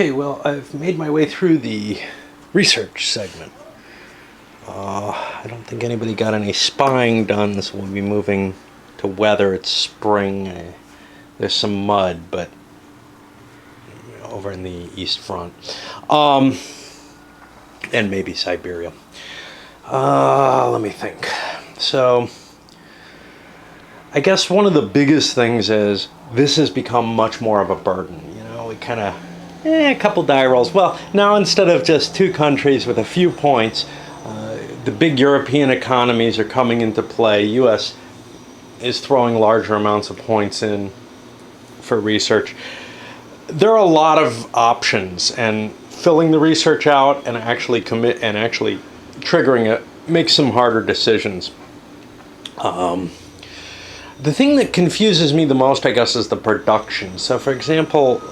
Okay, well, I've made my way through the research segment. I don't think anybody got any spying done, so we'll be moving to weather. It's spring. There's some mud, but over in the East Front. And maybe Siberia. Let me think. So, I guess one of the biggest things is this has become much more of a burden. You know, we kind of, a couple die rolls. Well, now instead of just two countries with a few points, the big European economies are coming into play. U.S. is throwing larger amounts of points in for research. There are a lot of options, and filling the research out and actually triggering it makes some harder decisions. The thing that confuses me the most, I guess, is the production. So, for example,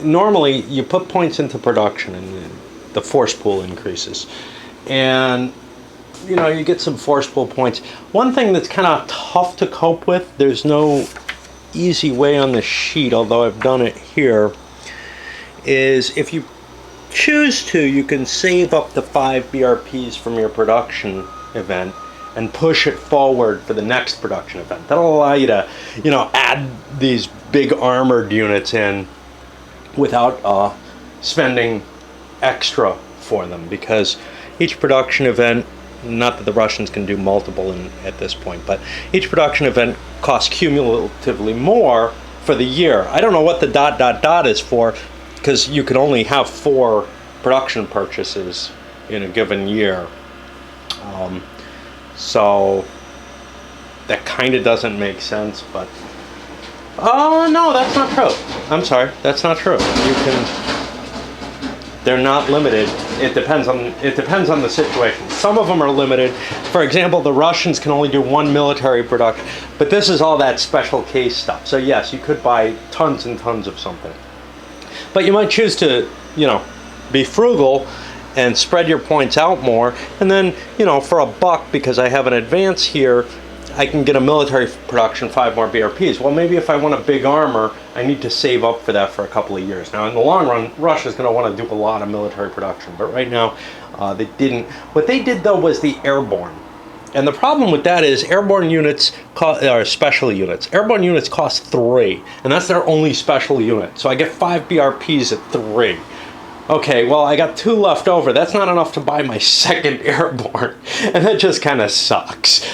normally you put points into production and the force pool increases. And, you know, you get some force pool points. One thing that's kind of tough to cope with, there's no easy way on the sheet, although I've done it here, is if you choose to, you can save up to 5 BRPs from your production event and push it forward for the next production event. That'll allow you to, you know, add these big armored units in without spending extra for them, because each production event, not that the Russians can do multiple at this point, but each production event costs cumulatively more for the year. I don't know what the ... is for, because you can only have 4 production purchases in a given year. So that kind of doesn't make sense, but oh no, that's not true. I'm sorry, that's not true. They're not limited. It depends on the situation. Some of them are limited. For example, the Russians can only do 1 military production, but this is all that special case stuff. So yes, you could buy tons and tons of something. But you might choose to, you know, be frugal and spread your points out more, and then, you know, for $1, because I have an advance here, I can get a military production 5 more BRPs. Well, maybe if I want a big armor, I need to save up for that for a couple of years. Now, in the long run, Russia's going to want to do a lot of military production, but right now, they didn't. What they did, though, was the airborne. And the problem with that is airborne units are special units. Airborne units cost 3, and that's their only special unit. So I get 5 BRPs at 3. Okay, well, I got 2 left over. That's not enough to buy my second airborne, and that just kind of sucks.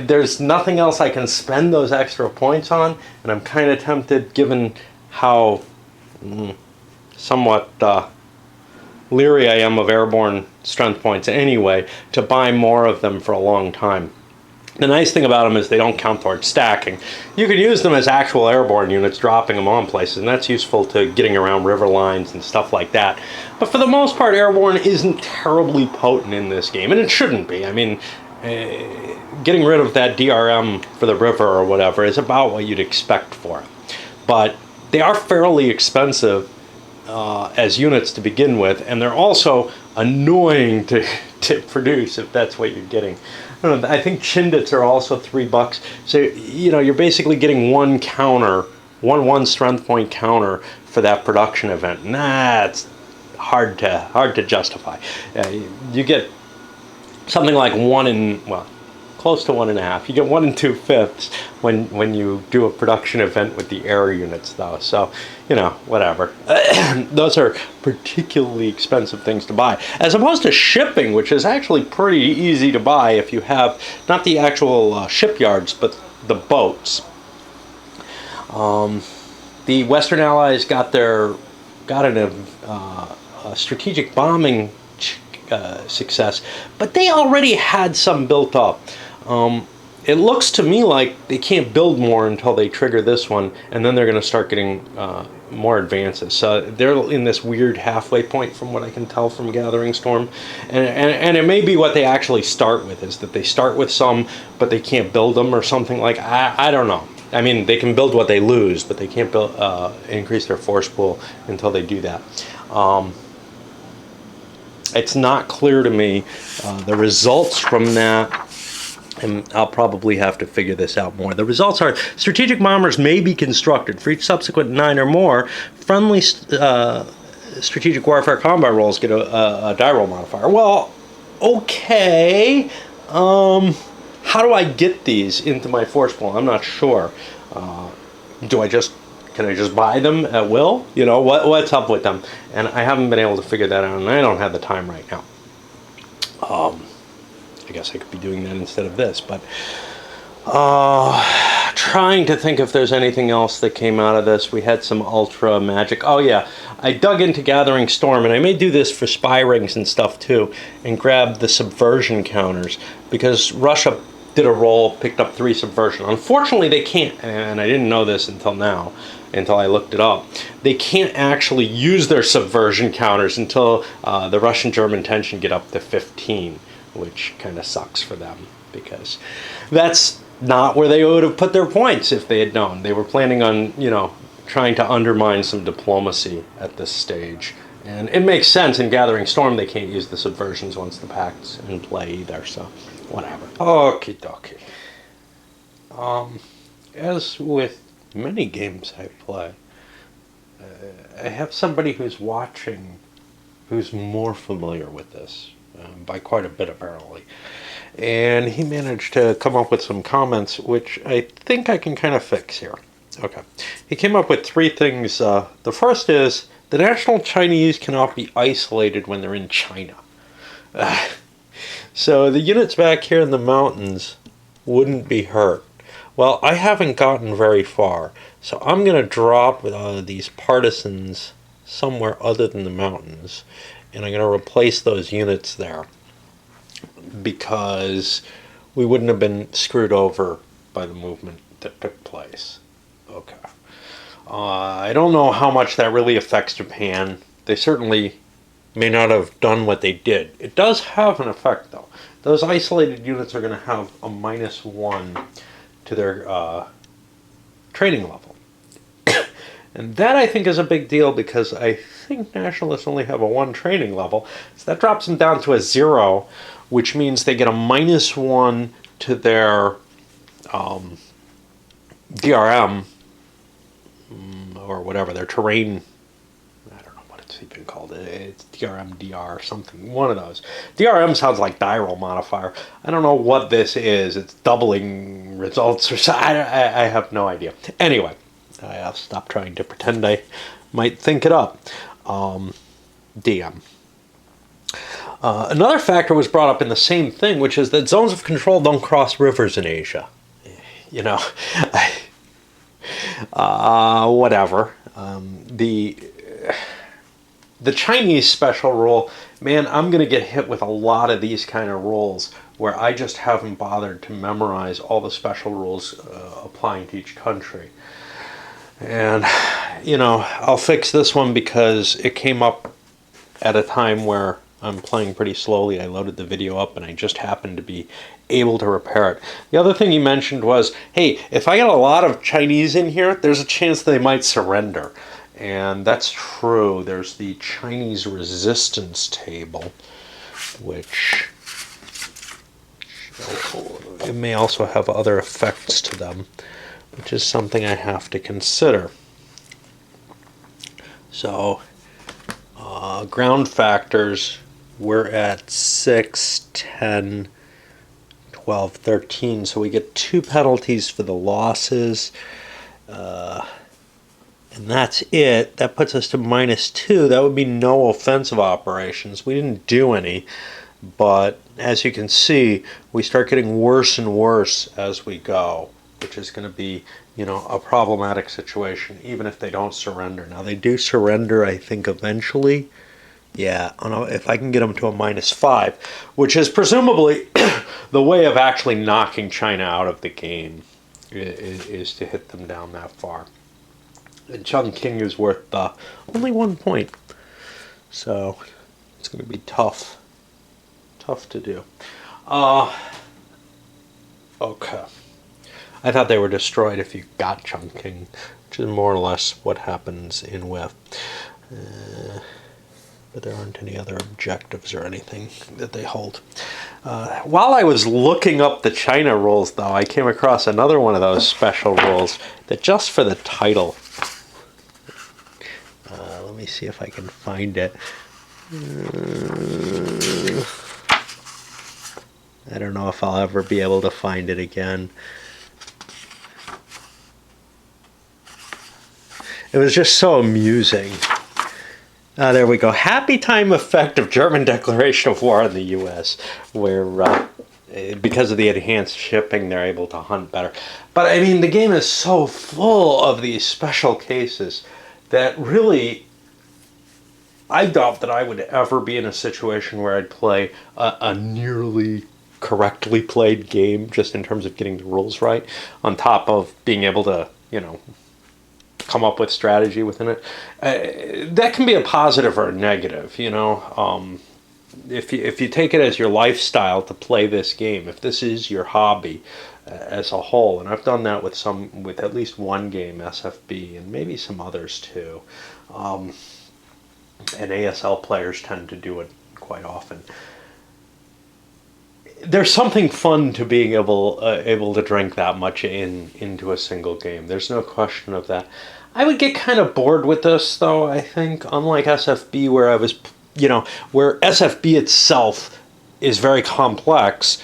There's nothing else I can spend those extra points on, and I'm kind of tempted, given how somewhat leery I am of airborne strength points anyway, to buy more of them for a long time. The nice thing about them is they don't count towards stacking. You can use them as actual airborne units, dropping them on places, and that's useful to getting around river lines and stuff like that. But for the most part, airborne isn't terribly potent in this game, and it shouldn't be. I mean, getting rid of that DRM for the river or whatever is about what you'd expect for it. But they are fairly expensive as units to begin with, and they're also annoying to produce if that's what you're getting. I don't know, I think Chindits are also $3. So, you know, you're basically getting 1 counter, one strength point counter for that production event. Nah, it's hard to justify. You get something like close to 1.5. You get 1 2/5 when you do a production event with the air units, though. So, you know, whatever. Those are particularly expensive things to buy, as opposed to shipping, which is actually pretty easy to buy if you have not the actual shipyards, but the boats. The Western Allies got a strategic bombing success, but they already had some built up. It looks to me like they can't build more until they trigger this one, and then they're going to start getting more advances. So they're in this weird halfway point, from what I can tell from Gathering Storm, and it may be what they actually start with, is that they start with some, but they can't build them or something like. I don't know. I mean, they can build what they lose, but they can't build increase their force pool until they do that. It's not clear to me the results from that. And I'll probably have to figure this out more. The results are, strategic bombers may be constructed for each subsequent 9 or more friendly strategic warfare combat rolls get a die roll modifier. Well, okay. How do I get these into my force pool? I'm not sure. Can I just buy them at will? You know, what's up with them? And I haven't been able to figure that out, and I don't have the time right now. I guess I could be doing that instead of this, but trying to think if there's anything else that came out of this. We had some ultra magic. Oh yeah, I dug into Gathering Storm, and I may do this for spy rings and stuff too, and grab the subversion counters, because Russia did a roll, picked up 3 subversion. Unfortunately, they can't, and I didn't know this until now, until I looked it up. They can't actually use their subversion counters until the Russian-German tension get up to 15, which kind of sucks for them, because that's not where they would have put their points if they had known. They were planning on, you know, trying to undermine some diplomacy at this stage. And it makes sense in Gathering Storm they can't use the subversions once the pact's in play either, so whatever. Okie dokie. As with many games I play, I have somebody who's watching who's more familiar with this, by quite a bit apparently. And he managed to come up with some comments, which I think I can kind of fix here. Okay. He came up with 3 things. The first is, the national Chinese cannot be isolated when they're in China. So the units back here in the mountains wouldn't be hurt. Well, I haven't gotten very far, so I'm going to drop these partisans somewhere other than the mountains, and I'm going to replace those units there, because we wouldn't have been screwed over by the movement that took place. Okay. I don't know how much that really affects Japan. They certainly may not have done what they did. It does have an effect, though. Those isolated units are going to have a -1 to their training level. And that, I think, is a big deal, because I think nationalists only have a 1 training level. So that drops them down to a 0, which means they get a -1 to their DRM, or whatever, their terrain. I don't know what it's even called. It's DRM, DR, or something. One of those. DRM sounds like die roll modifier. I don't know what this is. It's doubling results or something. I have no idea. Anyway, I'll stop trying to pretend I might think it up. DM. Another factor was brought up in the same thing, which is that zones of control don't cross rivers in Asia. You know, whatever. The Chinese special rule, man, I'm going to get hit with a lot of these kind of rules where I just haven't bothered to memorize all the special rules applying to each country. And, you know, I'll fix this one because it came up at a time where I'm playing pretty slowly. I loaded the video up and I just happened to be able to repair it. The other thing he mentioned was, hey, if I get a lot of Chinese in here, there's a chance they might surrender. And that's true. There's the Chinese resistance table, which it may also have other effects to them, which is something I have to consider. So, ground factors, we're at 6, 10, 12, 13, so we get 2 penalties for the losses, and that's it. That puts us to -2. That would be no offensive operations. We didn't do any, but as you can see, we start getting worse and worse as we go, which is going to be, you know, a problematic situation, even if they don't surrender. Now, they do surrender, I think, eventually. Yeah, if I can get them to a -5, which is presumably the way of actually knocking China out of the game, is to hit them down that far. And Chongqing is worth only 1 point. So it's going to be tough to do. Okay. I thought they were destroyed if you got Chongqing, which is more or less what happens in WIF. But there aren't any other objectives or anything that they hold. While I was looking up the China rules, though, I came across another one of those special rules that just for the title. Let Let me see if I can find it. I don't know if I'll ever be able to find it again. It was just so amusing. There we go. Happy time effect of German declaration of war on the U.S., where because of the enhanced shipping, they're able to hunt better. But I mean, the game is so full of these special cases that really, I doubt that I would ever be in a situation where I'd play a nearly correctly played game, just in terms of getting the rules right, on top of being able to, come up with strategy within it. That can be a positive or a negative, If you take it as your lifestyle to play this game, if this is your hobby as a whole, and I've done that with at least one game, SFB, and maybe some others too, and ASL players tend to do it quite often. There's something fun to being able to drink that much into a single game. There's no question of that. I would get kind of bored with this, though, I think, unlike SFB, where where SFB itself is very complex,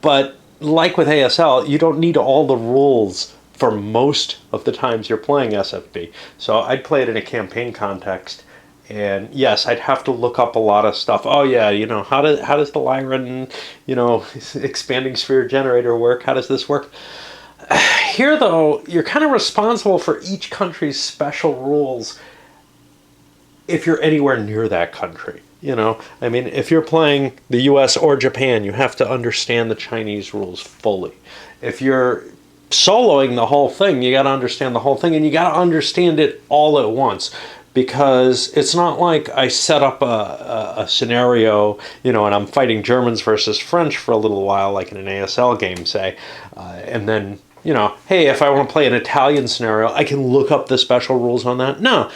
but like with ASL, you don't need all the rules for most of the times you're playing SFB. So I'd play it in a campaign context, and yes, I'd have to look up a lot of stuff. Oh yeah, how does the Lyran, expanding sphere generator work? How does this work? Here, though, you're kind of responsible for each country's special rules if you're anywhere near that country. I mean, if you're playing the US or Japan, you have to understand the Chinese rules fully. If you're soloing the whole thing, you got to understand the whole thing, and you got to understand it all at once. Because it's not like I set up a scenario, and I'm fighting Germans versus French for a little while, like in an ASL game, say, and then, hey, if I want to play an Italian scenario, I can look up the special rules on that. No,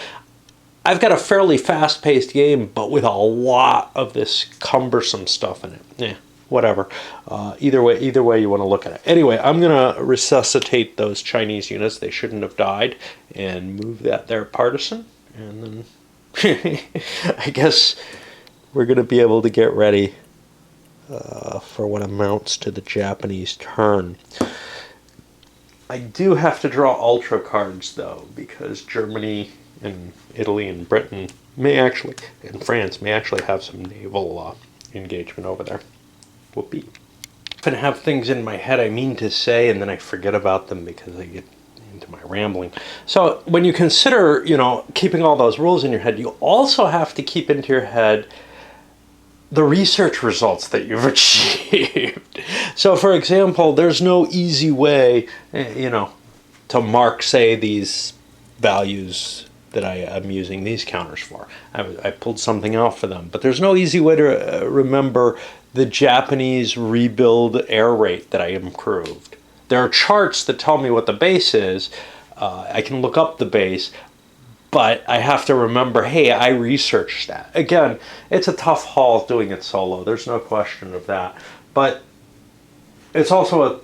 I've got a fairly fast-paced game, but with a lot of this cumbersome stuff in it. Yeah, whatever. Either way you want to look at it. Anyway, I'm going to resuscitate those Chinese units. They shouldn't have died, and move that there partisan. And then I guess we're going to be able to get ready for what amounts to the Japanese turn. I do have to draw ultra cards, though, because Germany and Italy and Britain and France may actually have some naval engagement over there. Whoopee. I often have things in my head I mean to say, and then I forget about them because I get into my rambling. So when you consider, keeping all those rules in your head, you also have to keep into your head the research results that you've achieved. So for example, there's no easy way, to mark, say, these values that I am using these counters for. I pulled something out for them, but there's no easy way to remember the Japanese rebuild air rate that I improved. There are charts that tell me what the base is. I can look up the base, but I have to remember, hey, I researched that. Again, it's a tough haul doing it solo. There's no question of that. But it's also a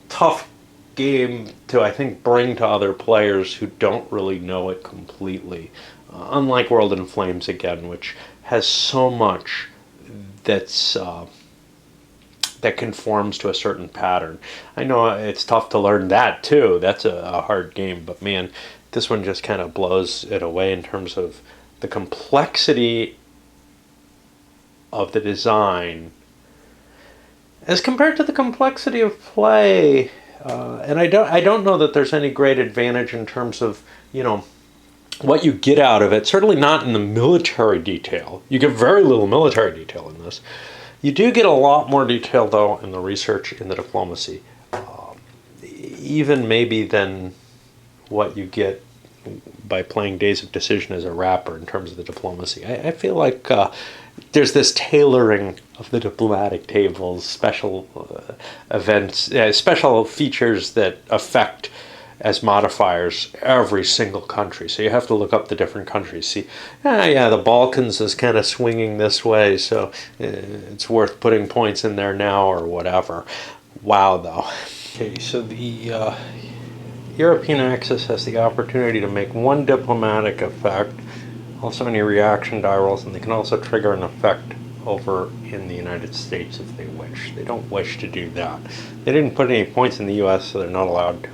tough game to, I think, bring to other players who don't really know it completely. Unlike World in Flames, again, which has so much that's that conforms to a certain pattern. I know it's tough to learn that too. That's a hard game, but man, this one just kind of blows it away in terms of the complexity of the design as compared to the complexity of play. And I don't know that there's any great advantage in terms of, what you get out of it. Certainly not in the military detail. You get very little military detail in this. You do get a lot more detail, though, in the research, in the diplomacy, even maybe than what you get by playing Days of Decision as a wrapper in terms of the diplomacy. I feel like there's this tailoring of the diplomatic tables, special events, special features that affect as modifiers every single country. So you have to look up the different countries. See, the Balkans is kind of swinging this way, so it's worth putting points in there now or whatever. Wow, though. Okay, so the European Axis has the opportunity to make one diplomatic effect Also any reaction die rolls, and they can also trigger an effect over in the United States if they wish. They don't wish to do that. They didn't put any points in the US, so they're not allowed to.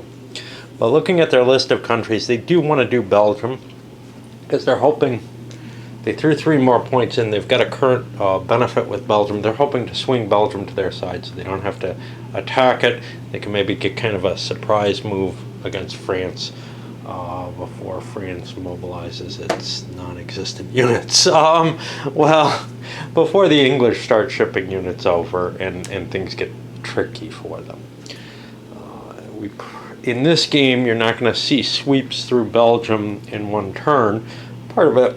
But looking at their list of countries, they do want to do Belgium because they're hoping. They threw 3 more points in. They've got a current benefit with Belgium. They're hoping to swing Belgium to their side so they don't have to attack it. They can maybe get kind of a surprise move against France before France mobilizes its non-existent units. Well, before the English start shipping units over and things get tricky for them. In this game, you're not going to see sweeps through Belgium in one turn. Part of it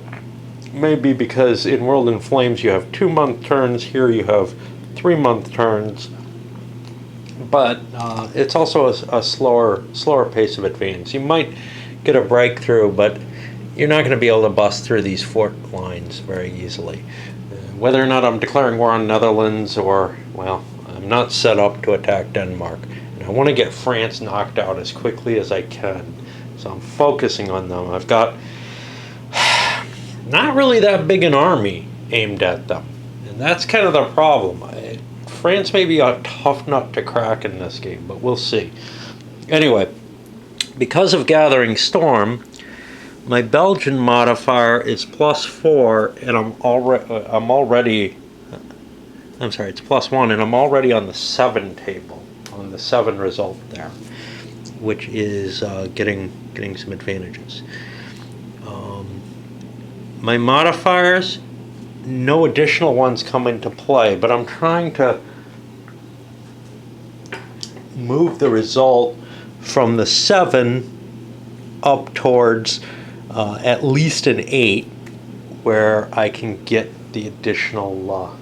may be because in World in Flames you have 2-month turns. Here you have 3-month turns. But it's also a slower pace of advance. You might get a breakthrough, but you're not going to be able to bust through these fort lines very easily. Whether or not I'm declaring war on Netherlands or, well, I'm not set up to attack Denmark. And I want to get France knocked out as quickly as I can. So I'm focusing on them. I've got not really that big an army aimed at them. And that's kind of the problem. France may be a tough nut to crack in this game, but we'll see. Anyway, because of Gathering Storm, my Belgian modifier is +4, and it's +1, and I'm already on the 7 table, on the 7 result there, which is getting some advantages. My modifiers, no additional ones come into play, but I'm trying to move the result from the 7 up towards at least an 8, where I can get the additional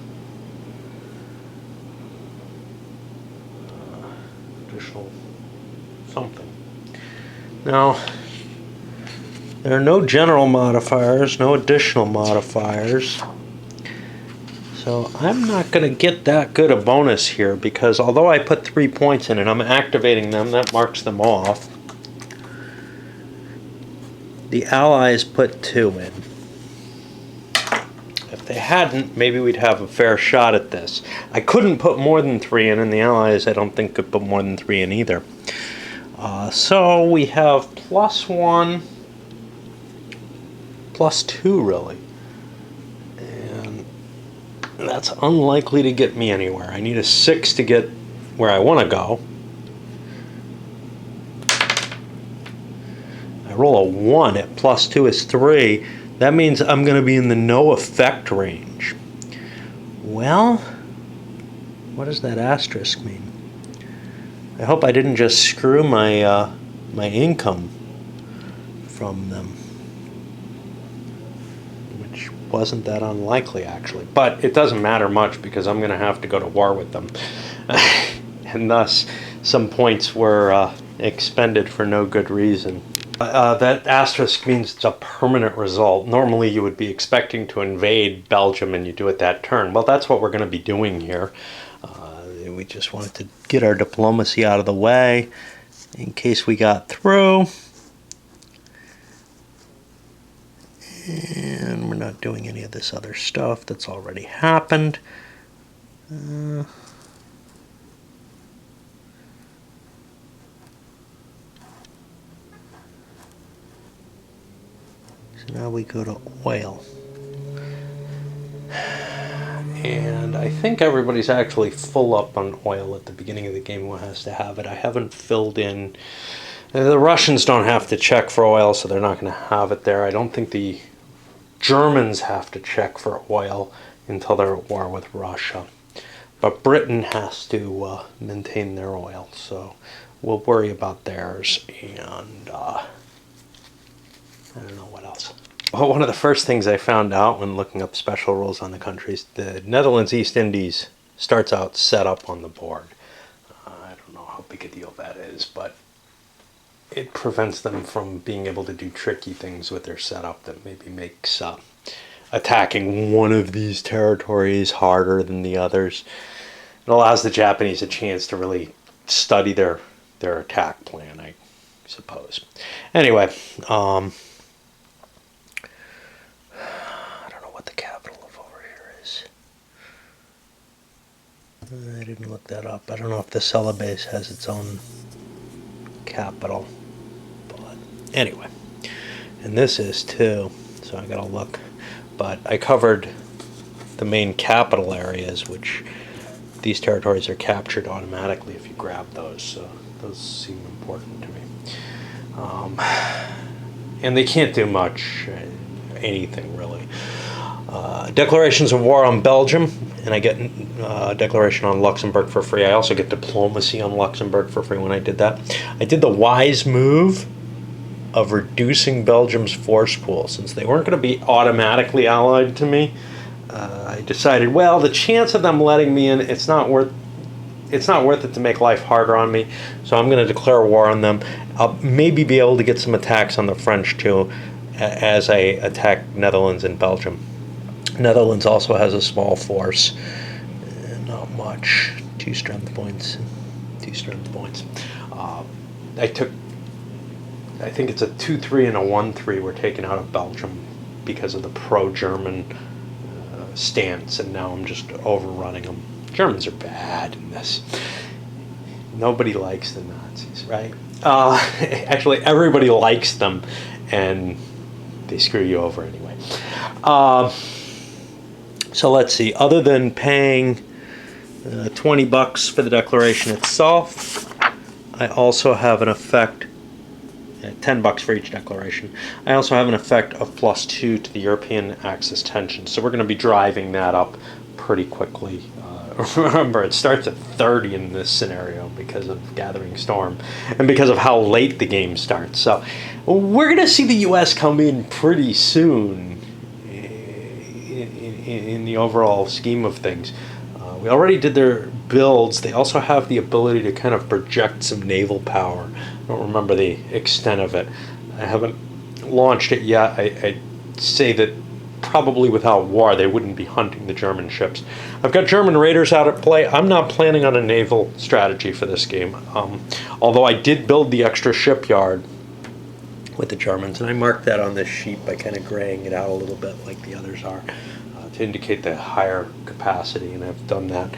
something. Now, there are no general modifiers, no additional modifiers. So I'm not going to get that good a bonus here, because although I put 3 points in and I'm activating them, that marks them off. The Allies put 2 in. If they hadn't, maybe we'd have a fair shot at this. I couldn't put more than 3 in, and the Allies I don't think could put more than 3 in either. So we have +1, +2 really. And that's unlikely to get me anywhere. I need a 6 to get where I want to go. I roll a 1 at +2 is 3. That means I'm going to be in the no effect range. Well, what does that asterisk mean? I hope I didn't just screw my my income from them, which wasn't that unlikely actually. But it doesn't matter much because I'm going to have to go to war with them, and thus some points were expended for no good reason. That asterisk means it's a permanent result. Normally you would be expecting to invade Belgium and you do it that turn. Well, that's what we're going to be doing here. We just wanted to get our diplomacy out of the way in case we got through. And we're not doing any of this other stuff that's already happened. So now we go to oil. And I think everybody's actually full up on oil at the beginning of the game who has to have it. I haven't filled in. The Russians don't have to check for oil, so they're not going to have it there. I don't think the Germans have to check for oil until they're at war with Russia. But Britain has to maintain their oil, so we'll worry about theirs. And I don't know what else. Well, one of the first things I found out when looking up special rules on the countries, the Netherlands East Indies starts out set up on the board. I don't know how big a deal that is, but it prevents them from being able to do tricky things with their setup that maybe makes attacking one of these territories harder than the others. It allows the Japanese a chance to really study their attack plan, I suppose. Anyway, I didn't look that up. I don't know if the Celebes has its own capital. But anyway, and this is too, so I gotta look. But I covered the main capital areas, which these territories are captured automatically if you grab those, so those seem important to me. And they can't do much, anything really. Declarations of war on Belgium, and I get a declaration on Luxembourg for free. I also get diplomacy on Luxembourg for free when I did that. I did the wise move of reducing Belgium's force pool. Since they weren't going to be automatically allied to me, I decided, well, the chance of them letting me in, it's not worth it to make life harder on me, so I'm going to declare war on them. I'll maybe be able to get some attacks on the French too, as I attack Netherlands and Belgium. Netherlands also has a small force, not much, 2 strength points. I think it's a 2-3 and a 1-3 were taken out of Belgium because of the pro-German stance, and now I'm just overrunning them. Germans are bad in this. Nobody likes the Nazis, right? Actually, everybody likes them, and they screw you over anyway. So let's see. Other than paying $20 for the declaration itself, I also have an effect. $10 for each declaration. I also have an effect of +2 to the European Axis tension, so we're going to be driving that up pretty quickly. Remember, it starts at 30 in this scenario because of Gathering Storm and because of how late the game starts. So we're going to see the U.S. come in pretty soon in the overall scheme of things. We already did their builds. They also have the ability to kind of project some naval power. I don't remember the extent of it. I haven't launched it yet. I'd say that probably without war they wouldn't be hunting the German ships. I've got German raiders out at play. I'm not planning on a naval strategy for this game, although I did build the extra shipyard with the Germans, and I marked that on this sheet by kind of graying it out a little bit like the others are, to indicate the higher capacity, and I've done that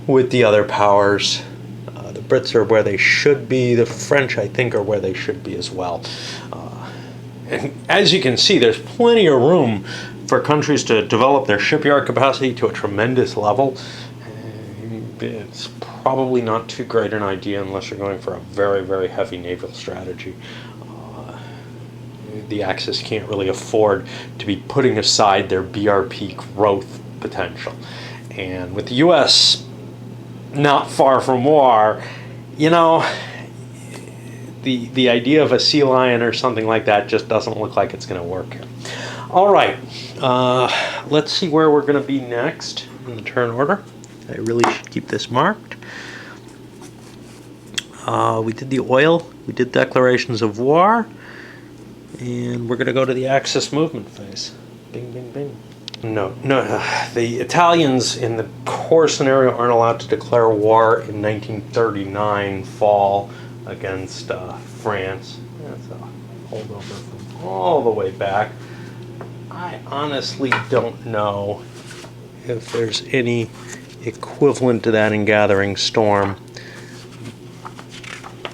with the other powers. The Brits are where they should be. The French, I think, are where they should be as well. And as you can see, there's plenty of room for countries to develop their shipyard capacity to a tremendous level. It's probably not too great an idea unless you're going for a very, very heavy naval strategy. The Axis can't really afford to be putting aside their BRP growth potential. And with the U.S. not far from war, you know, the idea of a sea lion or something like that just doesn't look like it's going to work here. All right, let's see where we're going to be next in the turn order. I really should keep this marked. We did the oil, we did declarations of war, and we're going to go to the Axis movement phase. Bing, bing, bing. No, the Italians in the core scenario aren't allowed to declare war in 1939 fall against France. That's a holdover from all the way back. I honestly don't know if there's any equivalent to that in Gathering Storm.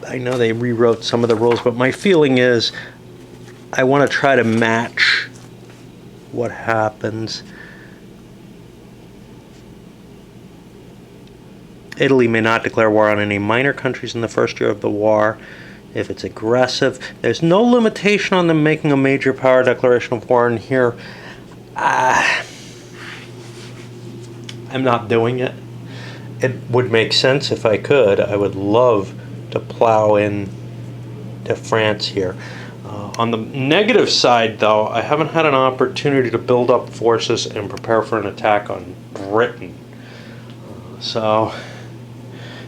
I know they rewrote some of the rules, but my feeling is I want to try to match what happens. Italy may not declare war on any minor countries in the first year of the war if it's aggressive. There's no limitation on them making a major power declaration of war in here. I'm not doing it. It would make sense if I could. I would love to plow in to France here. On the negative side, though, I haven't had an opportunity to build up forces and prepare for an attack on Britain. So,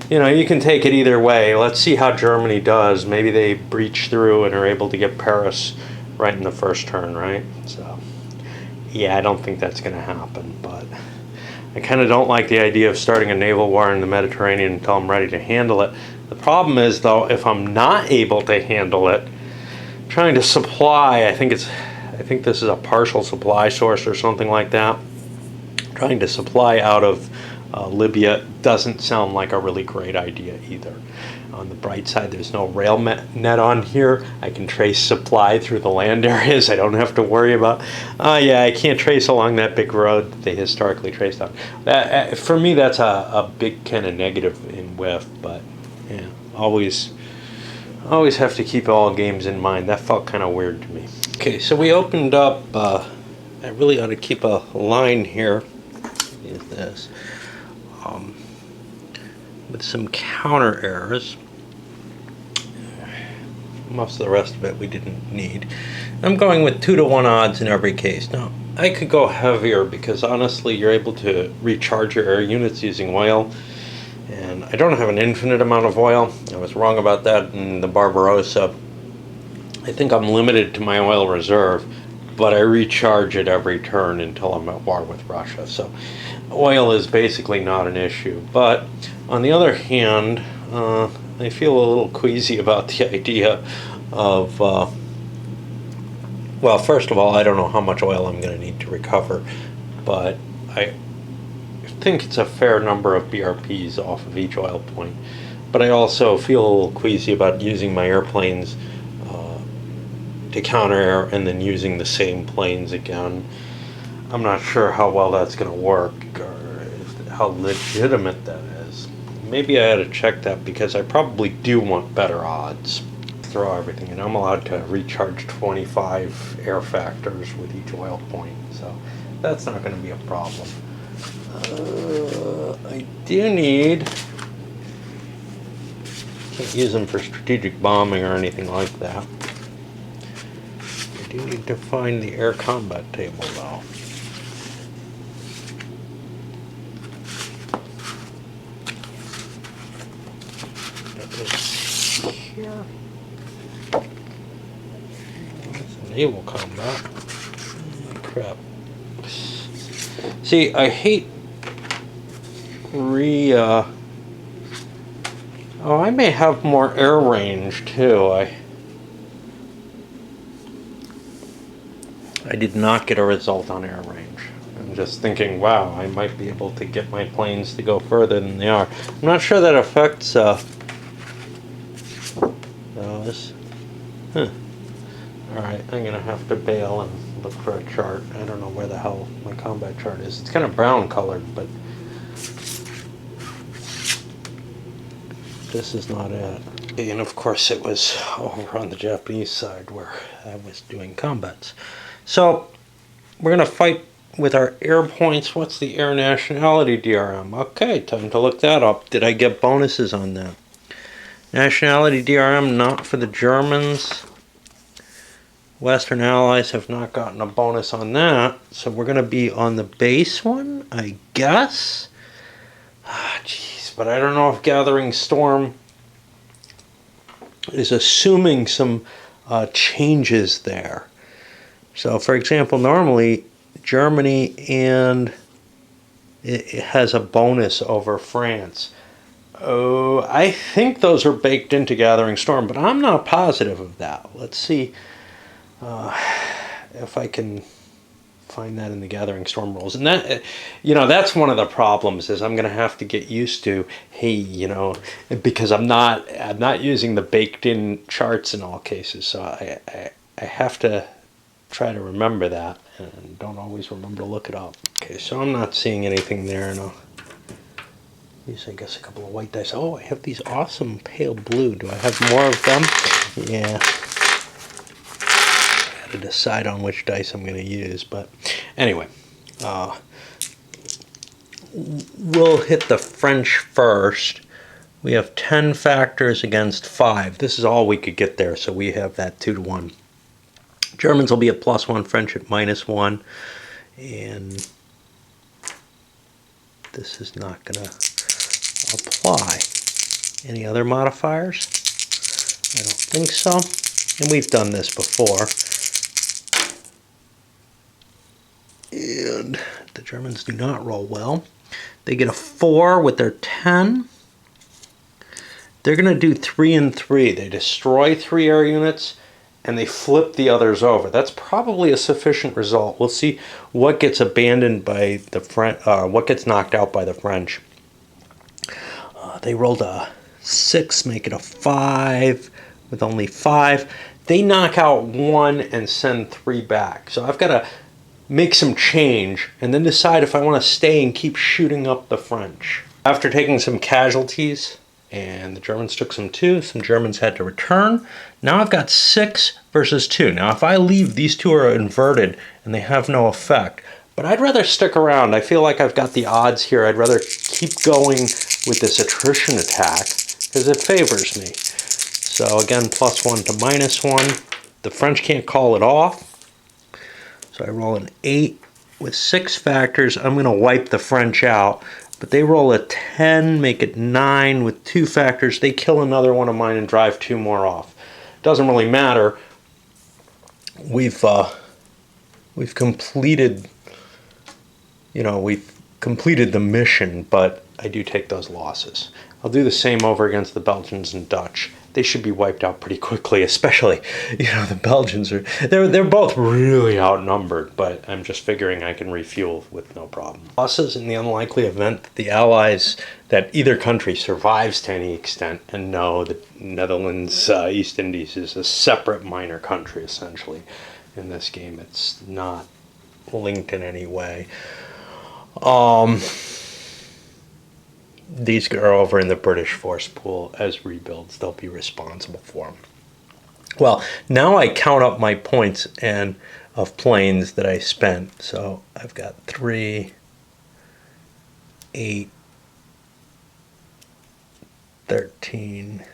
you know, you can take it either way. Let's see how Germany does. Maybe they breach through and are able to get Paris right in the first turn, right? So, yeah, I don't think that's going to happen, but I kind of don't like the idea of starting a naval war in the Mediterranean until I'm ready to handle it. The problem is, though, if I'm not able to handle it, trying to supply, I think this is a partial supply source or something like that. Trying to supply out of Libya doesn't sound like a really great idea either. On the bright side, there's no rail net on here. I can trace supply through the land areas. I don't have to worry about, yeah, I can't trace along that big road that they historically traced on. For me, that's a big kind of negative in WIF, but yeah, always have to keep all games in mind. That felt kind of weird to me. Okay, so we opened up, I really ought to keep a line here, is this, with some counter errors. Most of the rest of it we didn't need. I'm going with 2-to-1 odds in every case. Now, I could go heavier because honestly you're able to recharge your air units using oil, and I don't have an infinite amount of oil. I was wrong about that in the Barbarossa. I think I'm limited to my oil reserve, but I recharge it every turn until I'm at war with Russia. So oil is basically not an issue. But on the other hand, I feel a little queasy about the idea of, well, first of all, I don't know how much oil I'm going to need to recover, but I think it's a fair number of BRPs off of each oil point. But I also feel a little queasy about using my airplanes to counter air and then using the same planes again. I'm not sure how well that's going to work or how legitimate that is. Maybe I ought to check that because I probably do want better odds. Throw everything in. I'm allowed to recharge 25 air factors with each oil point, so that's not going to be a problem. I do need, can't use them for strategic bombing or anything like that. I do need to find the air combat table though. Here. That's a naval combat. Crap. See, I hate oh, I may have more air range too. I did not get a result on air range. I'm just thinking, wow, I might be able to get my planes to go further than they are. I'm not sure that affects this. Alright, I'm gonna have to bail and look for a chart. I don't know where the hell my combat chart is. It's kind of brown colored, but this is not it. And of course it was over on the Japanese side where I was doing combats. So we're gonna fight with our air points. What's the air nationality DRM? Okay, time to look that up. Did I get bonuses on that? Nationality DRM not for the Germans. Western Allies have not gotten a bonus on that, so we're going to be on the base one, I guess. Jeez, but I don't know if Gathering Storm is assuming some changes there. So, for example, normally Germany and it has a bonus over France. Oh, I think those are baked into Gathering Storm, but I'm not positive of that. Let's see if I can find that in the Gathering Storm rules. And that, you know, that's one of the problems is I'm going to have to get used to, hey, you know, because I'm not using the baked in charts in all cases. So I have to try to remember that and don't always remember to look it up. Okay, so I'm not seeing anything there, and I'll use, I guess, a couple of white dice. Oh, I have these awesome pale blue. Do I have more of them? Yeah. I got to decide on which dice I'm going to use, but anyway, we'll hit the French first. We have 10 factors against 5. This is all we could get there, so we have that 2-to-1. Germans will be at +1, French at -1, and this is not going to apply. Any other modifiers? I don't think so. And we've done this before. And the Germans do not roll well. They get a 4 with their 10. They're going to do 3 and 3. They destroy 3 air units and they flip the others over. That's probably a sufficient result. We'll see what gets abandoned by the French, what gets knocked out by the French. They rolled a 6, make it a 5 with only 5. They knock out 1 and send 3 back. So I've got to make some change and then decide if I want to stay and keep shooting up the French. After taking some casualties, and the Germans took some too, some Germans had to return. Now I've got 6 versus 2. Now if I leave, these two are inverted and they have no effect. But I'd rather stick around. I feel like I've got the odds here. I'd rather keep going with this attrition attack because it favors me. So again, +1 to -1. The French can't call it off. So I roll an 8 with 6 factors. I'm going to wipe the French out. But they roll a 10, make it 9 with 2 factors. They kill another one of mine and drive 2 more off. Doesn't really matter. We've completed, we've completed the mission, but I do take those losses. I'll do the same over against the Belgians and Dutch. They should be wiped out pretty quickly, especially, the Belgians they're both really outnumbered, but I'm just figuring I can refuel with no problem. Losses in the unlikely event that the Allies, that either country survives to any extent, and no, the Netherlands, East Indies is a separate minor country, essentially, in this game. It's not linked in any way. These are over in the British force pool as rebuilds. They'll be responsible for them. Well, now I count up my points and of planes that I spent. So I've got 3, 8, 13.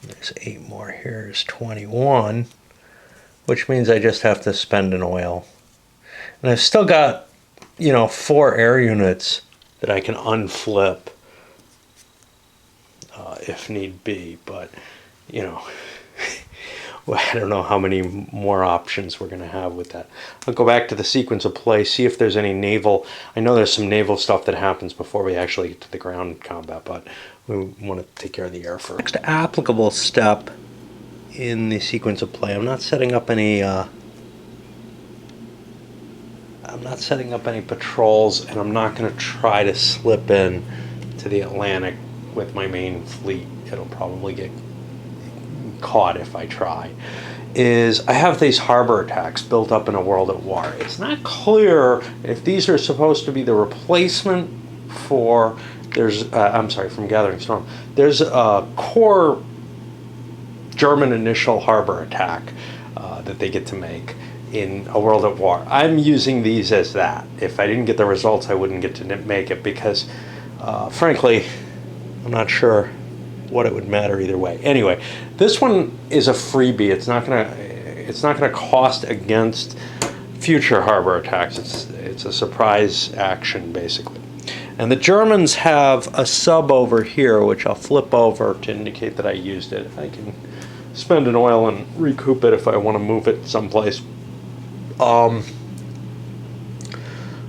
There's 8 more here. Is 21, which means I just have to spend an oil. And I've still got, 4 air units that I can unflip if need be, but I don't know how many more options we're going to have with that. I'll go back to the sequence of play, see if there's any naval. I know there's some naval stuff that happens before we actually get to the ground combat, but we want to take care of the air first. Next applicable step in the sequence of play, I'm not setting up any patrols, and I'm not going to try to slip in to the Atlantic with my main fleet. It'll probably get caught if I try. I have these harbor attacks built up in A World at War. It's not clear if these are supposed to be the replacement for, from Gathering Storm. There's a core German initial harbor attack that they get to make in A World at War. I'm using these as that. If I didn't get the results, I wouldn't get to make it because, frankly, I'm not sure what it would matter either way. Anyway, this one is a freebie. It's not gonna cost against future harbor attacks. It's a surprise action basically. And the Germans have a sub over here, which I'll flip over to indicate that I used it. I can spend an oil and recoup it if I want to move it someplace.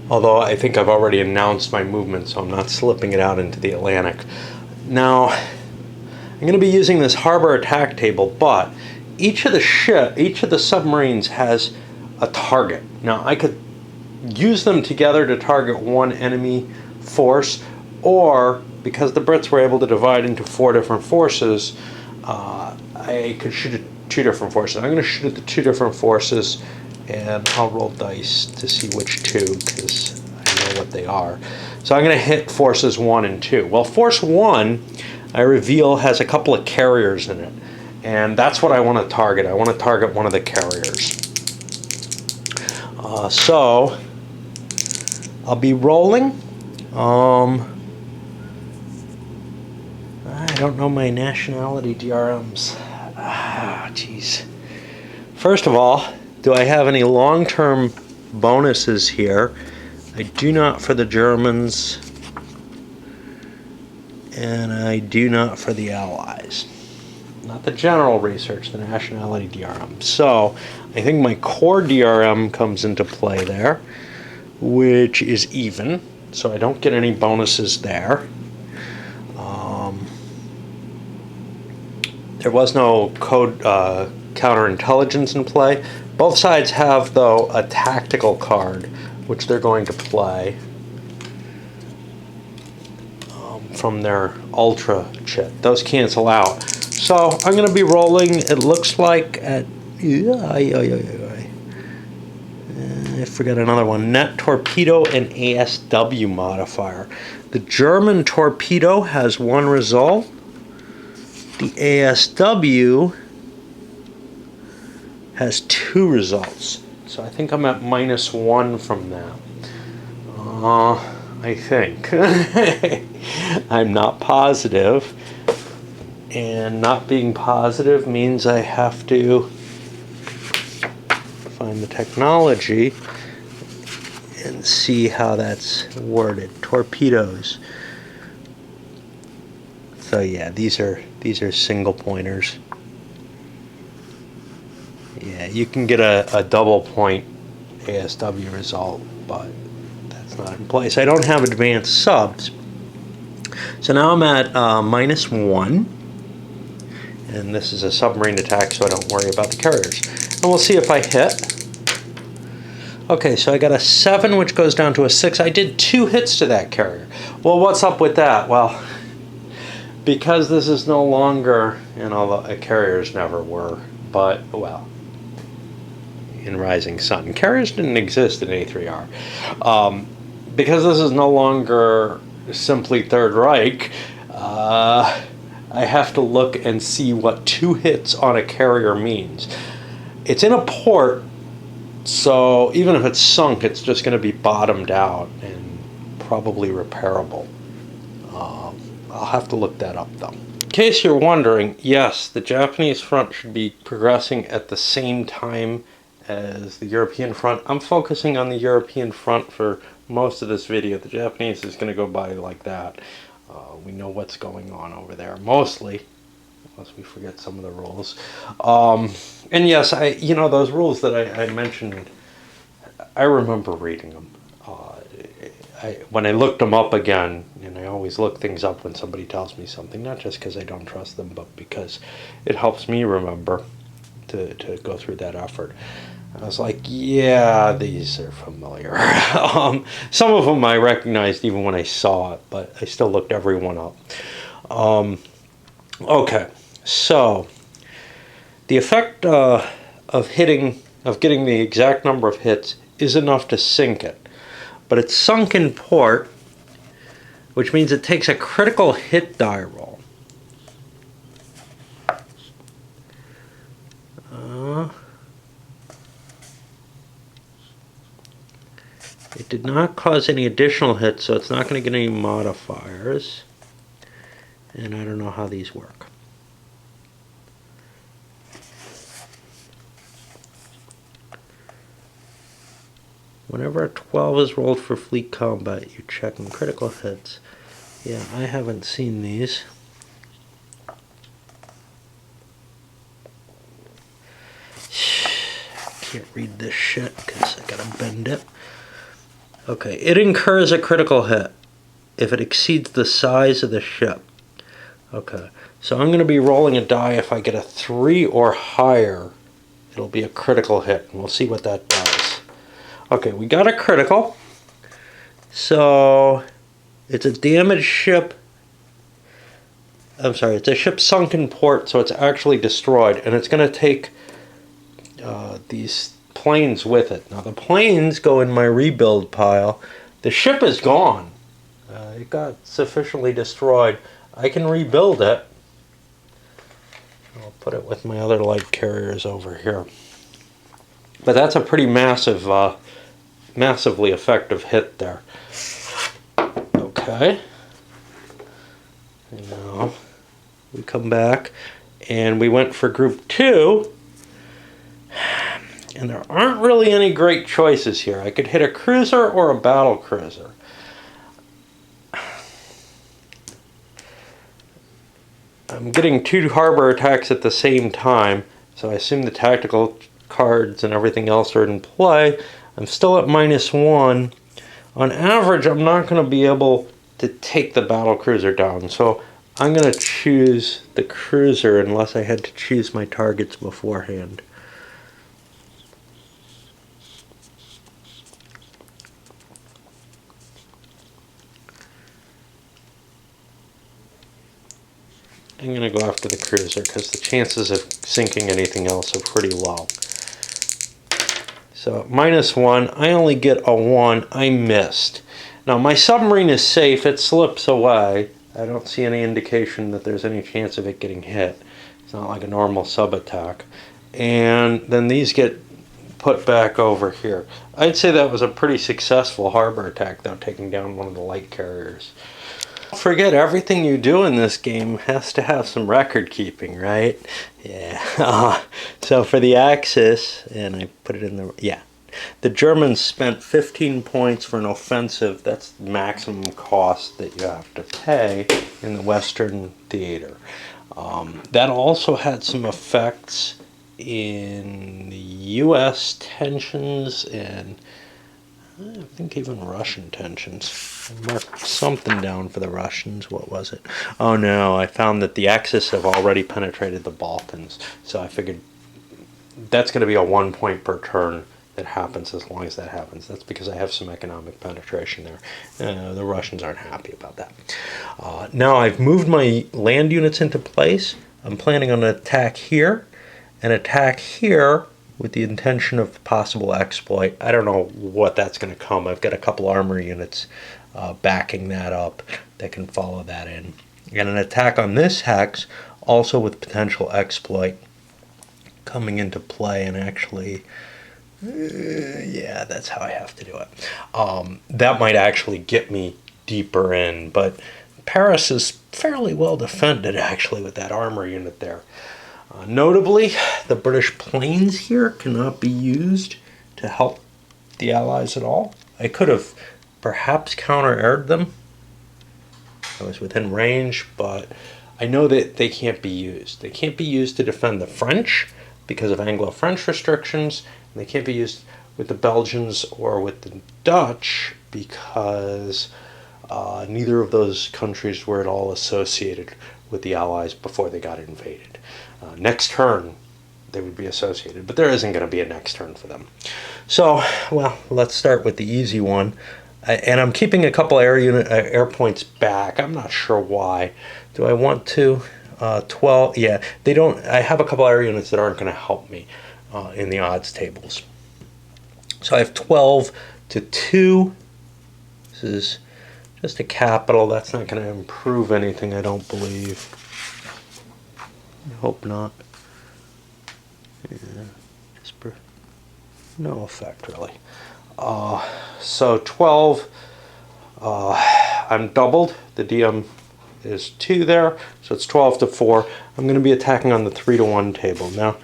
Although I think I've already announced my movement, so I'm not slipping it out into the Atlantic. Now, I'm going to be using this harbor attack table, but each of the submarines has a target. Now, I could use them together to target one enemy force, or because the Brits were able to divide into 4 different forces, I could shoot at 2 different forces. I'm going to shoot at the 2 different forces, and I'll roll dice to see which 2, because I know what they are. So I'm going to hit forces 1 and 2. Well, force 1, I reveal, has a couple of carriers in it, and that's what I want to target. I want to target one of the carriers. So I'll be rolling. I don't know my nationality DRMs. Jeez. First of all, do I have any long-term bonuses here? I do not for the Germans, and I do not for the Allies. Not the general research, the nationality DRM. So I think my core DRM comes into play there, which is even, so I don't get any bonuses there. There was no counterintelligence in play. Both sides have, though, a tactical card, which they're going to play from their Ultra chit. Those cancel out. So I'm going to be rolling, it looks like, at... I forgot another one. Net Torpedo and ASW modifier. The German Torpedo has 1 result. The ASW has 2 results. So I think I'm at -1 from that. I think. I'm not positive. And not being positive means I have to find the technology and see how that's worded. Torpedoes. So yeah, these are single pointers. Yeah, you can get a double point ASW result, but that's not in place. I don't have advanced subs. So now I'm at -1. And this is a submarine attack, so I don't worry about the carriers. And we'll see if I hit. Okay, so I got a 7, which goes down to a 6. I did 2 hits to that carrier. Well, what's up with that? Well, because this is no longer, and all the carriers never were, but, well, in Rising Sun. Carriers didn't exist in A3R. Because this is no longer simply Third Reich, I have to look and see what 2 hits on a carrier means. It's in a port, so even if it's sunk, it's just going to be bottomed out and probably repairable. I'll have to look that up, though. In case you're wondering, yes, the Japanese front should be progressing at the same time as the European front. I'm focusing on the European front for most of this video. The Japanese is going to go by like that. We know what's going on over there, mostly, unless we forget some of the rules. And yes, those rules that I mentioned, I remember reading them. When I looked them up again, and I always look things up when somebody tells me something, not just because I don't trust them, but because it helps me remember to go through that effort. I was like, yeah, these are familiar. Some of them I recognized even when I saw it, but I still looked every one up. Okay, so the effect of getting the exact number of hits is enough to sink it. But it's sunk in port, which means it takes a critical hit die roll. It did not cause any additional hits, so it's not going to get any modifiers. And I don't know how these work. Whenever a 12 is rolled for fleet combat, you're checking critical hits. Yeah, I haven't seen these. Can't read this shit because I gotta bend it. Okay, it incurs a critical hit if it exceeds the size of the ship. Okay, so I'm going to be rolling a die. If I get a 3 or higher, it'll be a critical hit, and we'll see what that does. Okay, we got a critical. So it's a damaged ship. I'm sorry, it's a ship sunk in port, so it's actually destroyed, and it's going to take these planes with it. Now the planes go in my rebuild pile. The ship is gone. It got sufficiently destroyed. I can rebuild it. I'll put it with my other light carriers over here. But that's a pretty massive, massively effective hit there. Okay. And now we come back and we went for group 2. And there aren't really any great choices here. I could hit a cruiser or a battle cruiser. I'm getting 2 harbor attacks at the same time, so I assume the tactical cards and everything else are in play. I'm still at -1. On average, I'm not going to be able to take the battle cruiser down, so I'm going to choose the cruiser unless I had to choose my targets beforehand. I'm going to go after the cruiser because the chances of sinking anything else are pretty low. So -1, I only get a 1, I missed. Now my submarine is safe, it slips away. I don't see any indication that there's any chance of it getting hit. It's not like a normal sub attack. And then these get put back over here. I'd say that was a pretty successful harbor attack though, taking down one of the light carriers. Don't forget, everything you do in this game has to have some record keeping, right? Yeah. So for the Axis, and I put it in the, yeah. The Germans spent 15 points for an offensive. That's the maximum cost that you have to pay in the Western theater. That also had some effects in the U.S. tensions and I think even Russian tensions. I marked something down for the Russians. What was it? Oh no, I found that the Axis have already penetrated the Balkans. So I figured that's going to be a 1 point per turn that happens as long as that happens. That's because I have some economic penetration there. The Russians aren't happy about that. Now I've moved my land units into place. I'm planning on an attack here, an attack here, with the intention of possible exploit. I don't know what that's going to come. I've got a couple armor units backing that up that can follow that in. And an attack on this hex, also with potential exploit coming into play, and actually, yeah, that's how I have to do it. That might actually get me deeper in, but Paris is fairly well defended actually with that armor unit there. Notably, the British planes here cannot be used to help the Allies at all. I could have perhaps counter-aired them. I was within range, but I know that they can't be used. They can't be used to defend the French because of Anglo-French restrictions. And they can't be used with the Belgians or with the Dutch because neither of those countries were at all associated with the Allies before they got invaded. Next turn, they would be associated, but there isn't going to be a next turn for them. So, well, let's start with the easy one. And I'm keeping a couple air points back. I'm not sure why. Do I want to? 12. Yeah, they don't. I have a couple air units that aren't going to help me in the odds tables. So I have 12 to 2. This is just a capital. That's not going to improve anything, I don't believe. I hope not. Yeah, just no effect really. So 12. I'm doubled. The DM is 2 there, so it's 12 to 4. I'm going to be attacking on the 3 to 1 table now.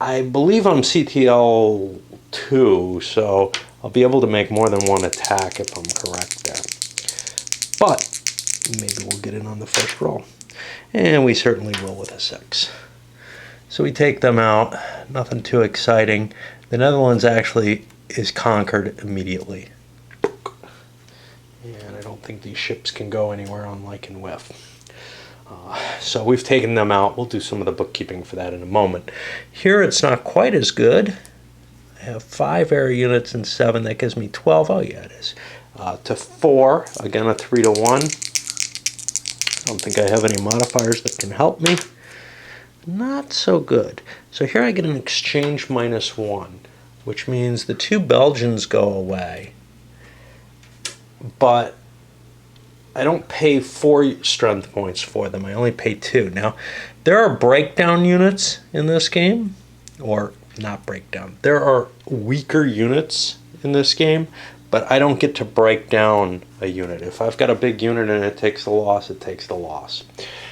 I believe I'm CTL 2, so I'll be able to make more than one attack if I'm correct there. But maybe we'll get in on the first roll. And we certainly will with a 6. So we take them out. Nothing too exciting. The Netherlands actually is conquered immediately. And I don't think these ships can go anywhere unlike in WIF. So we've taken them out. We'll do some of the bookkeeping for that in a moment. Here it's not quite as good. I have 5 air units and 7. That gives me 12. Oh yeah, it is. To 4. Again, a 3 to 1. I don't think I have any modifiers that can help me. Not so good. So here I get an exchange -1, which means the 2 Belgians go away. But I don't pay 4 strength points for them. I only pay 2. Now, there are breakdown units in this game, or not breakdown. There are weaker units in this game, but I don't get to break down a unit. If I've got a big unit and it takes the loss, it takes the loss.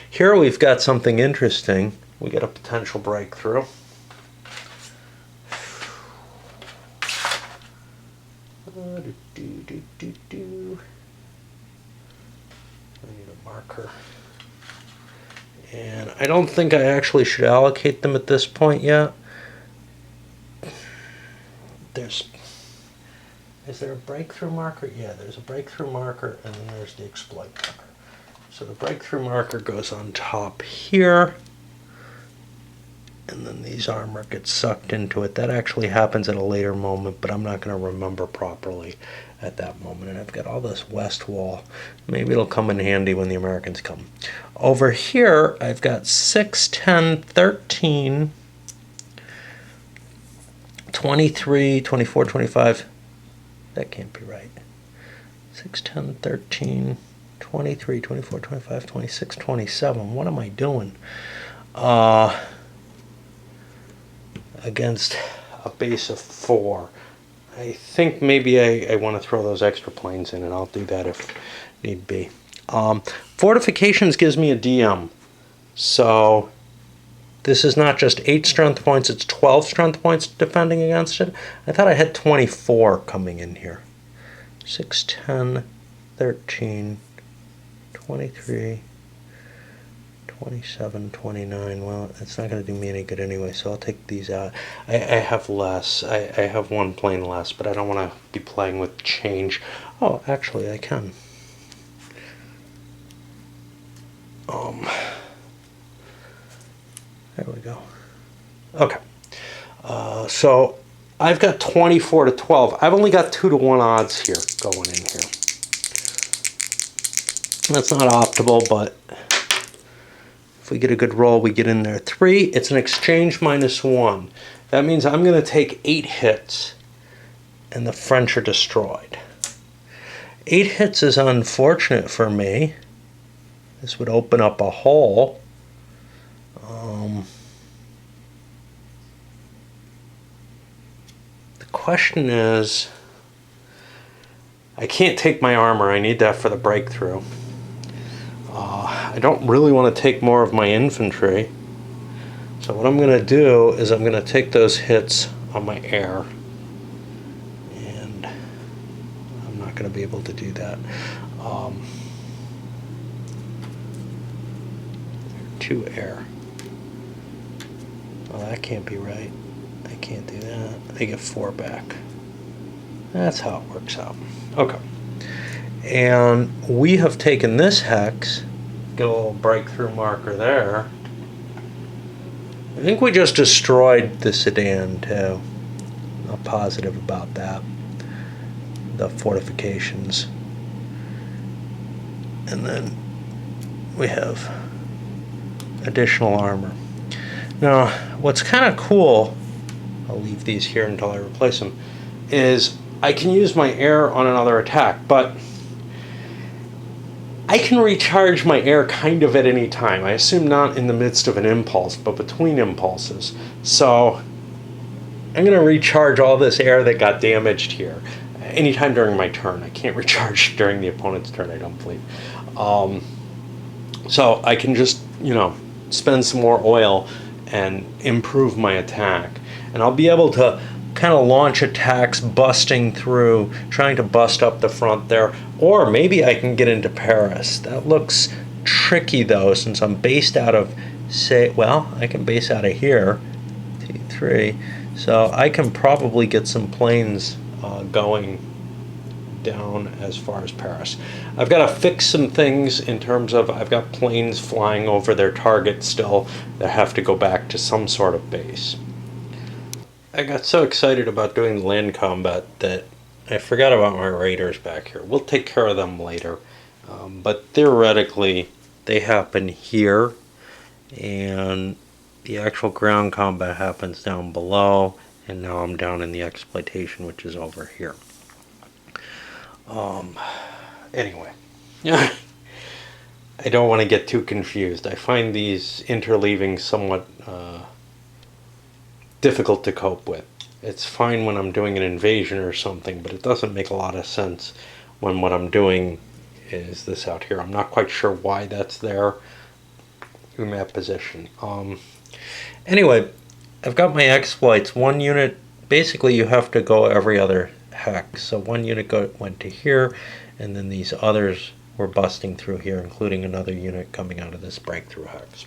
Here we've got something interesting. We get a potential breakthrough. I need a marker. And I don't think I actually should allocate them at this point yet. Is there a breakthrough marker? Yeah, there's a breakthrough marker, and then there's the exploit marker. So the breakthrough marker goes on top here, and then these armor get sucked into it. That actually happens at a later moment, but I'm not going to remember properly at that moment. And I've got all this west wall. Maybe it'll come in handy when the Americans come. Over here, I've got 6, 10, 13, 23, 24, 25. That can't be right. 6, 10, 13, 23, 24, 25, 26, 27. What am I doing? Against a base of 4. I think maybe I want to throw those extra planes in, and I'll do that if need be. Fortifications gives me a DM. So this is not just 8 strength points, it's 12 strength points defending against it. I thought I had 24 coming in here. 6, 10, 13, 23, 27, 29. Well, it's not going to do me any good anyway, so I'll take these out. I have less. I have 1 plane less, but I don't want to be playing with change. Oh, actually, I can. There we go. Okay. So I've got 24 to 12. I've only got 2 to 1 odds here going in here. That's not optimal, but if we get a good roll, we get in there. 3, it's an exchange -1. That means I'm going to take 8 hits, and the French are destroyed. 8 hits is unfortunate for me. This would open up a hole. The question is, I can't take my armor. I need that for the breakthrough. I don't really want to take more of my infantry. So what I'm going to do is I'm going to take those hits on my air. And I'm not going to be able to do that. 2 air. Well, that can't be right. I can't do that. They get 4 back. That's how it works out. Okay. And we have taken this hex, get a little breakthrough marker there. I think we just destroyed the Sedan too. I'm not positive about that. The fortifications. And then we have additional armor. Now, what's kind of cool, I'll leave these here until I replace them, is I can use my air on another attack, but I can recharge my air kind of at any time. I assume not in the midst of an impulse, but between impulses. So I'm going to recharge all this air that got damaged here anytime during my turn. I can't recharge during the opponent's turn, I don't believe. So I can just, spend some more oil and improve my attack. And I'll be able to kind of launch attacks busting through, trying to bust up the front there. Or maybe I can get into Paris. That looks tricky though, since I'm based out of, I can base out of here, T3. So I can probably get some planes going down as far as Paris. I've got to fix some things in terms of I've got planes flying over their target still that have to go back to some sort of base. I got so excited about doing land combat that I forgot about my raiders back here. We'll take care of them later, but theoretically they happen here, and the actual ground combat happens down below, and now I'm down in the exploitation, which is over here. Anyway, I don't want to get too confused. I find these interleaving somewhat difficult to cope with. It's fine when I'm doing an invasion or something, but it doesn't make a lot of sense when what I'm doing is this out here. I'm not quite sure why that's there in that position. Anyway, I've got my exploits. One unit, basically you have to go every other hex. So one unit went to here, and then these others were busting through here, including another unit coming out of this breakthrough hex.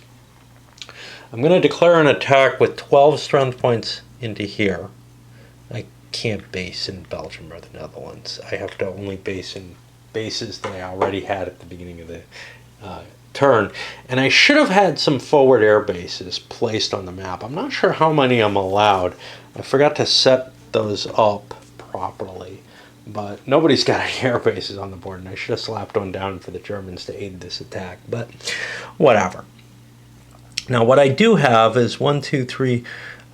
I'm going to declare an attack with 12 strength points into here. I can't base in Belgium or the Netherlands. I have to only base in bases that I already had at the beginning of the turn. And I should have had some forward air bases placed on the map. I'm not sure how many I'm allowed. I forgot to set those up properly. But nobody's got any air bases on the board, and I should have slapped one down for the Germans to aid this attack. But whatever. Now what I do have is 1, 2, 3.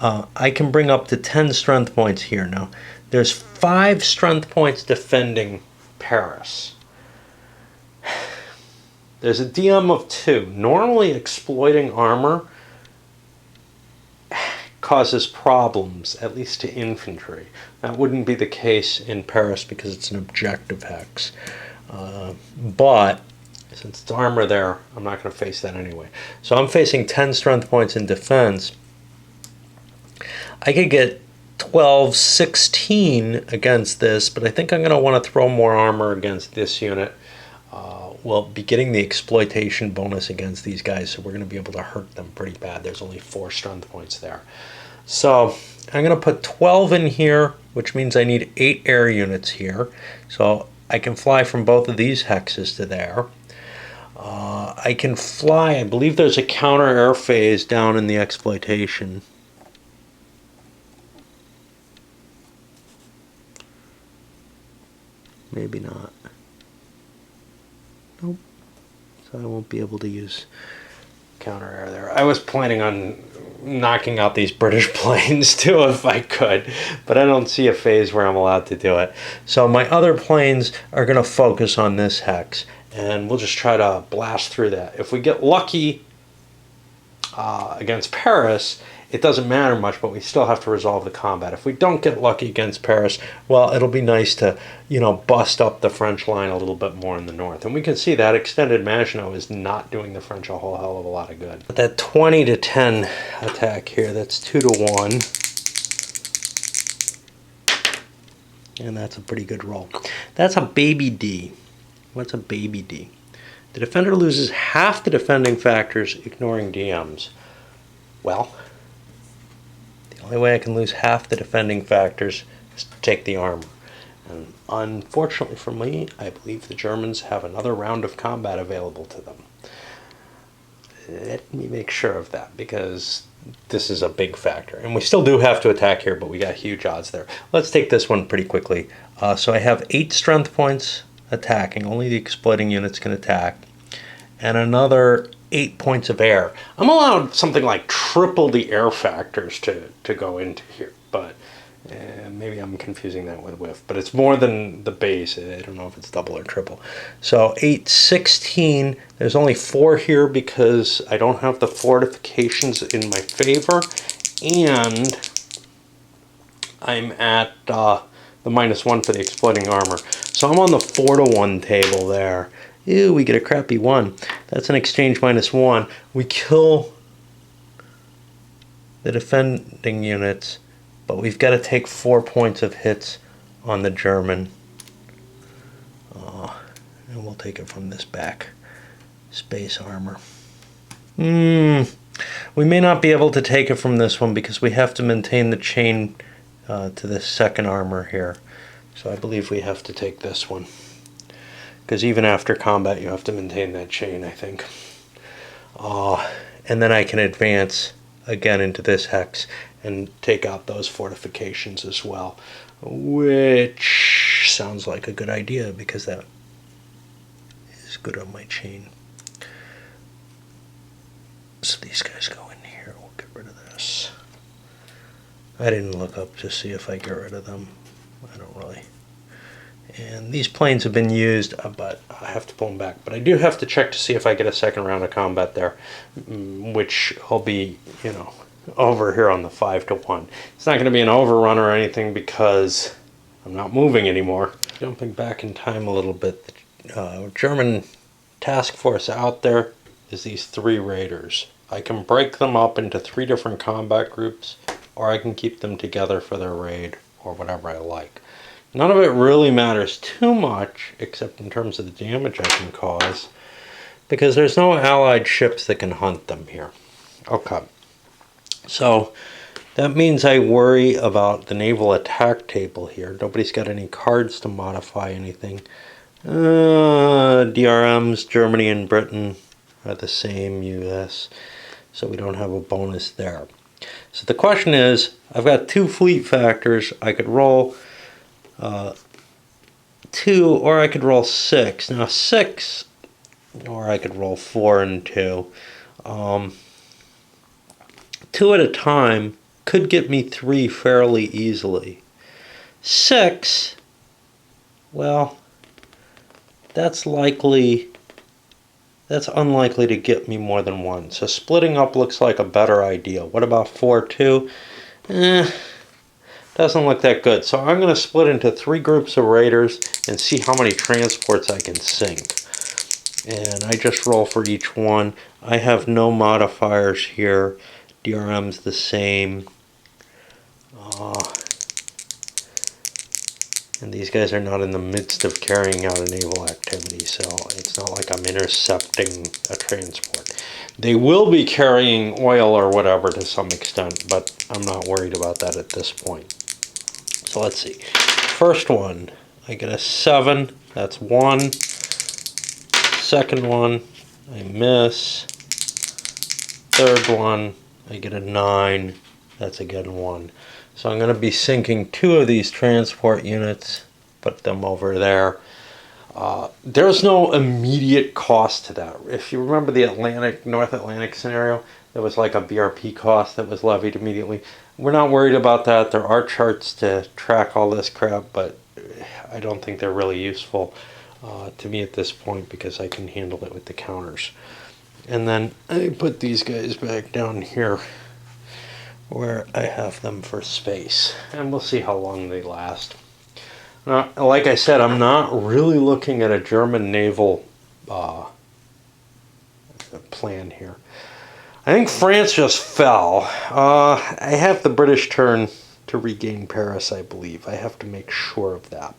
I can bring up to 10 strength points here. Now there's 5 strength points defending Paris. There's a DM of 2. Normally exploiting armor causes problems, at least to infantry. That wouldn't be the case in Paris because it's an objective hex. But since it's armor there, I'm not going to face that anyway. So I'm facing 10 strength points in defense. I could get 12, 16 against this, but I think I'm going to want to throw more armor against this unit. We'll be getting the exploitation bonus against these guys, so we're going to be able to hurt them pretty bad. There's only 4 strength points there. So I'm going to put 12 in here, which means I need 8 air units here. So I can fly from both of these hexes to there. I can fly, I believe there's a counter air phase down in the exploitation. Maybe not. Nope. So I won't be able to use counter air there. I was planning on knocking out these British planes too if I could, but I don't see a phase where I'm allowed to do it. So my other planes are going to focus on this hex, and we'll just try to blast through that. If we get lucky against Paris, it doesn't matter much, but we still have to resolve the combat. If we don't get lucky against Paris, well, it'll be nice to, bust up the French line a little bit more in the north. And we can see that extended Maginot is not doing the French a whole hell of a lot of good. But that 20 to 10 attack here, that's 2 to 1. And that's a pretty good roll. That's a baby D. What's a baby D? The defender loses half the defending factors, ignoring DMs. Well, the only way I can lose half the defending factors is to take the armor. And unfortunately for me, I believe the Germans have another round of combat available to them. Let me make sure of that, because this is a big factor. And we still do have to attack here, but we got huge odds there. Let's take this one pretty quickly. So I have 8 strength points attacking. Only the exploiting units can attack. And another 8 points of air. I'm allowed something like triple the air factors to go into here, but maybe I'm confusing that with whiff. But it's more than the base. I don't know if it's double or triple. So 8, 16. There's only 4 here because I don't have the fortifications in my favor, and I'm at the -1 for the exploiting armor. So I'm on the 4 to 1 table there. Ew, we get a crappy 1. That's an exchange -1. We kill the defending units, but we've got to take 4 points of hits on the German. And we'll take it from this back space armor. We may not be able to take it from this one because we have to maintain the chain to this second armor here. So I believe we have to take this one. Because even after combat, you have to maintain that chain, I think. And then I can advance again into this hex and take out those fortifications as well, which sounds like a good idea because that is good on my chain. So these guys go in here. We'll get rid of this. I didn't look up to see if I get rid of them. I don't really. And these planes have been used, but I have to pull them back. But I do have to check to see if I get a second round of combat there, which will be, over here on the 5 to 1. It's not going to be an overrun or anything because I'm not moving anymore. Jumping back in time a little bit, the German task force out there is these 3 raiders. I can break them up into 3 different combat groups, or I can keep them together for their raid, or whatever I like. None of it really matters too much, except in terms of the damage I can cause, because there's no allied ships that can hunt them here. Okay. So that means I worry about the naval attack table here. Nobody's got any cards to modify anything. DRMs, Germany and Britain are the same, US, so we don't have a bonus there. So the question is, I've got 2 fleet factors. I could roll 2, or I could roll 6. Now 6, or I could roll 4 and 2. 2 at a time could get me 3 fairly easily. 6, well, that's unlikely to get me more than 1. So splitting up looks like a better idea. What about 4, 2? Doesn't look that good. So I'm going to split into 3 groups of raiders and see how many transports I can sink. And I just roll for each one. I have no modifiers here. DRM's the same. And these guys are not in the midst of carrying out a naval activity, so it's not like I'm intercepting a transport. They will be carrying oil or whatever to some extent, but I'm not worried about that at this point. So let's see. First one, I get a 7. That's 1. Second one, I miss. Third one, I get a 9. That's again 1. So I'm going to be sinking 2 of these transport units, put them over there. There's no immediate cost to that. If you remember the North Atlantic scenario, there was like a BRP cost that was levied immediately. We're not worried about that. There are charts to track all this crap, but I don't think they're really useful to me at this point because I can handle it with the counters. And then I put these guys back down here where I have them for space, and we'll see how long they last. Now, like I said, I'm not really looking at a German naval plan here. I think France just fell. I have the British turn to regain Paris, I believe. I have to make sure of that.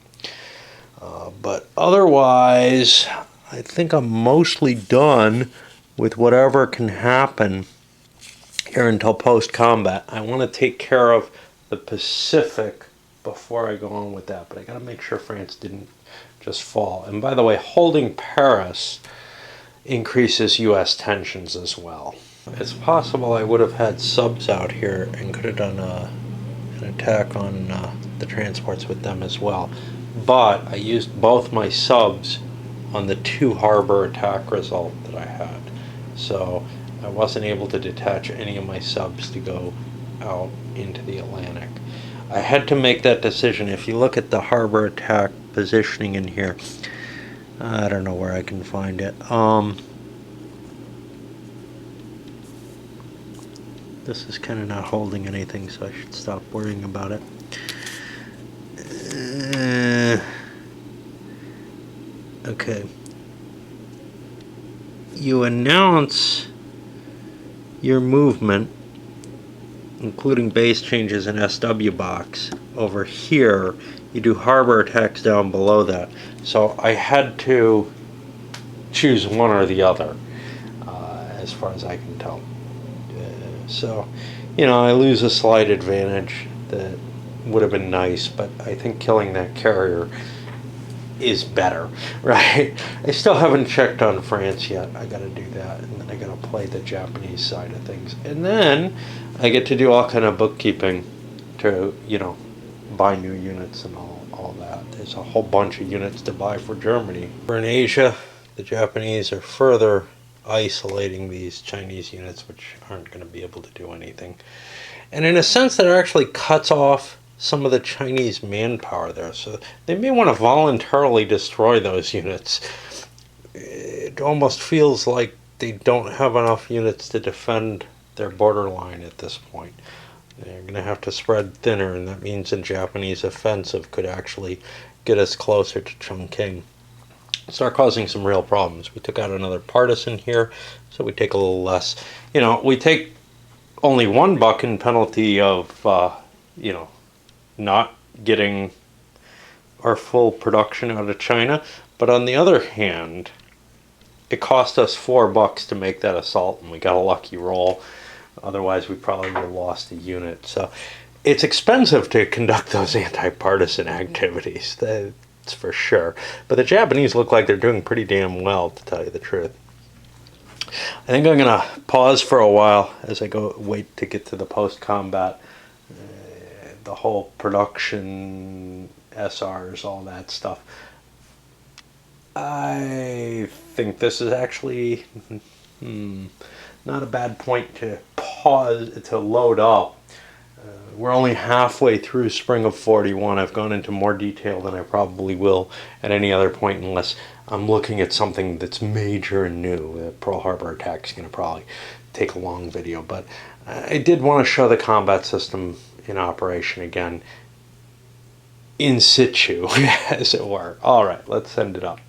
But otherwise, I think I'm mostly done with whatever can happen here until post-combat. I want to take care of the Pacific before I go on with that, but I got to make sure France didn't just fall. And by the way, holding Paris increases U.S. tensions as well. It's possible I would have had subs out here and could have done an attack on the transports with them as well. But I used both my subs on the 2 harbor attack result that I had. So I wasn't able to detach any of my subs to go out into the Atlantic. I had to make that decision. If you look at the harbor attack positioning in here, I don't know where I can find it. This is kind of not holding anything, so I should stop worrying about it. Okay. You announce your movement, including base changes in SW box, over here. You do harbor attacks down below that. So I had to choose one or the other, as far as I can tell. So, I lose a slight advantage that would have been nice, but I think killing that carrier is better, right? I still haven't checked on France yet. I got to do that, and then I got to play the Japanese side of things, and then I get to do all kind of bookkeeping to buy new units and all that. There's a whole bunch of units to buy for Germany. For in Asia, the Japanese are further isolating these Chinese units, which aren't going to be able to do anything, and in a sense that actually cuts off some of the Chinese manpower there, so they may want to voluntarily destroy those units. It almost feels like they don't have enough units to defend their borderline at this point. They're going to have to spread thinner, and that means a Japanese offensive could actually get us closer to Chongqing. Start causing some real problems. We took out another partisan here, so we take a little less. We take only 1 buck in penalty of, not getting our full production out of China, but on the other hand, it cost us $4 to make that assault, and we got a lucky roll. Otherwise, we probably would have lost a unit. So it's expensive to conduct those anti-partisan activities. that's for sure. But the Japanese look like they're doing pretty damn well, to tell you the truth. I think I'm going to pause for a while as I wait to get to the post-combat, the whole production, SRs, all that stuff. I think this is actually not a bad point to pause, to load up. We're only halfway through spring of 41. I've gone into more detail than I probably will at any other point unless I'm looking at something that's major and new. The Pearl Harbor attack is going to probably take a long video, but I did want to show the combat system in operation again, in situ, as it were. All right, let's send it up.